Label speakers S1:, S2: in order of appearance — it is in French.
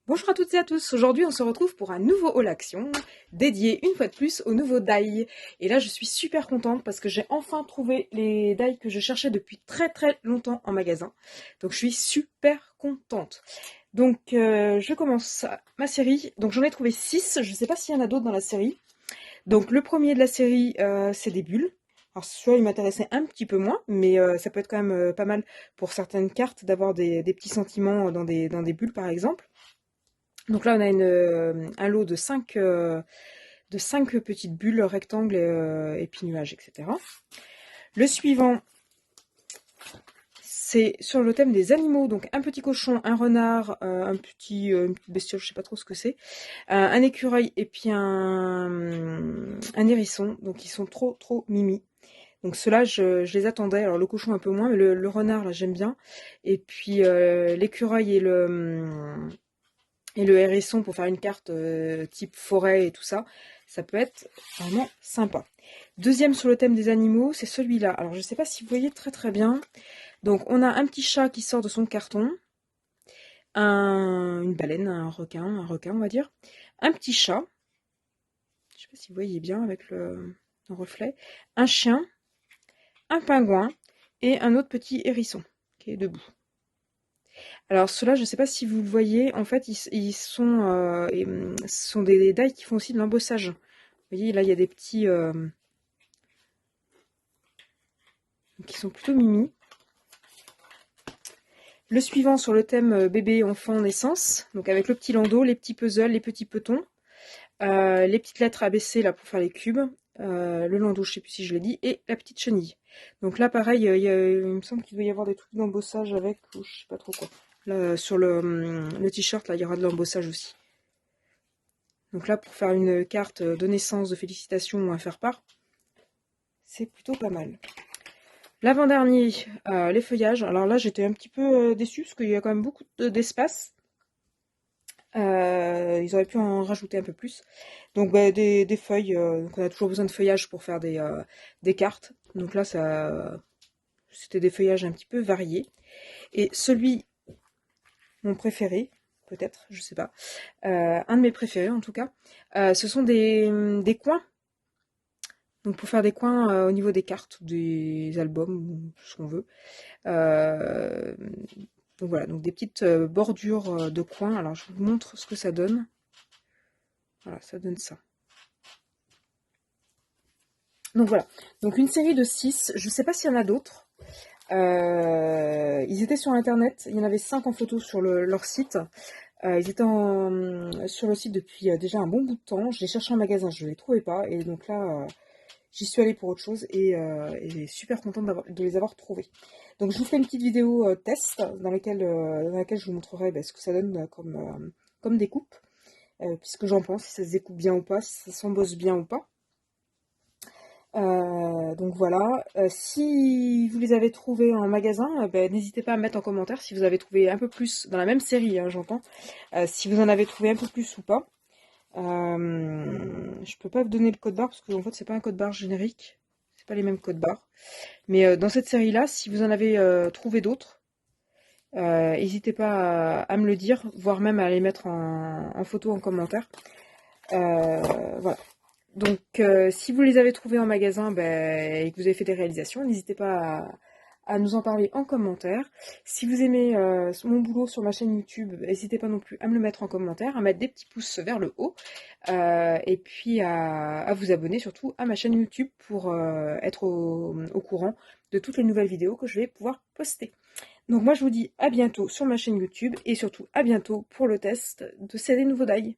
S1: Bonjour à toutes et à tous, aujourd'hui on se retrouve pour un nouveau haul action dédié une fois de plus aux nouveaux die. Et là je suis super contente parce que j'ai enfin trouvé les die que je cherchais depuis très longtemps en magasin. Donc je suis super contente. Donc je commence ma série, donc j'en ai trouvé 6, je ne sais pas s'il y en a d'autres dans la série. Donc le premier de la série c'est des bulles. Alors celui-là il m'intéressait un petit peu moins, mais ça peut être quand même pas mal pour certaines cartes d'avoir des petits sentiments dans des bulles par exemple. Donc là, on a un lot de 5 petites bulles rectangles et puis nuages, etc. Le suivant, c'est sur le thème des animaux. Donc un petit cochon, un renard, une petite bestiole, je sais pas trop ce que c'est, un écureuil et puis un hérisson. Donc ils sont trop mimi. Donc ceux-là, je les attendais. Alors le cochon un peu moins, mais le renard, là, j'aime bien. Et puis l'écureuil et le hérisson pour faire une carte type forêt et tout ça, ça peut être vraiment sympa. Deuxième sur le thème des animaux, c'est celui-là. Alors je ne sais pas si vous voyez très bien. Donc on a un petit chat qui sort de son carton, une baleine, un requin on va dire, un petit chat, je ne sais pas si vous voyez bien avec le reflet, un chien, un pingouin et un autre petit hérisson qui est debout. Alors ceux-là, je ne sais pas si vous le voyez, en fait, ce sont des die qui font aussi de l'embossage. Vous voyez, là, il y a des petits qui sont plutôt mimi. Le suivant sur le thème bébé, enfant, naissance, donc avec le petit landau, les petits puzzles, les petits petons, les petites lettres ABC là pour faire les cubes, le landau, je ne sais plus si je l'ai dit, et la petite chenille. Donc là, pareil, il me semble qu'il doit y avoir des trucs d'embossage avec, je ne sais pas trop quoi. Là, sur le t-shirt, là, il y aura de l'embossage aussi. Donc là, pour faire une carte de naissance, de félicitations ou un faire-part, c'est plutôt pas mal. L'avant-dernier, les feuillages. Alors là, j'étais un petit peu déçue parce qu'il y a quand même beaucoup d'espace. Ils auraient pu en rajouter un peu plus. Donc des feuilles, donc on a toujours besoin de feuillage pour faire des cartes. Donc là, c'était des feuillages un petit peu variés. Et celui, mon préféré, peut-être, je sais pas, un de mes préférés en tout cas, ce sont des coins. Donc pour faire des coins au niveau des cartes, des albums, ou ce qu'on veut. Donc voilà, donc des petites bordures de coins. Alors je vous montre ce que ça donne. Voilà, ça donne ça. Donc voilà, donc une série de 6, je ne sais pas s'il y en a d'autres. Ils étaient sur internet, il y en avait 5 en photo sur leur site. Ils étaient sur le site depuis déjà un bon bout de temps. Je les cherchais en magasin, je ne les trouvais pas. Et donc là, j'y suis allée pour autre chose et super contente de les avoir trouvés. Donc je vous fais une petite vidéo test dans laquelle je vous montrerai ce que ça donne comme découpe. Puisque j'en pense, si ça se découpe bien ou pas, si ça s'embosse bien ou pas. Donc voilà, si vous les avez trouvés en magasin, n'hésitez pas à mettre en commentaire si vous avez trouvé un peu plus, dans la même série, hein, j'entends, si vous en avez trouvé un peu plus ou pas. Je peux pas vous donner le code barre parce que en fait c'est pas un code barre générique, c'est pas les mêmes codes barres. Mais dans cette série-là, si vous en avez trouvé d'autres, n'hésitez pas à me le dire, voire même à les mettre en photo en commentaire. Voilà. Donc, si vous les avez trouvés en magasin et que vous avez fait des réalisations, n'hésitez pas à nous en parler en commentaire. Si vous aimez mon boulot sur ma chaîne YouTube, n'hésitez pas non plus à me le mettre en commentaire, à mettre des petits pouces vers le haut, et puis à vous abonner surtout à ma chaîne YouTube pour être au courant de toutes les nouvelles vidéos que je vais pouvoir poster. Donc moi je vous dis à bientôt sur ma chaîne YouTube et surtout à bientôt pour le test de ces nouveaux die.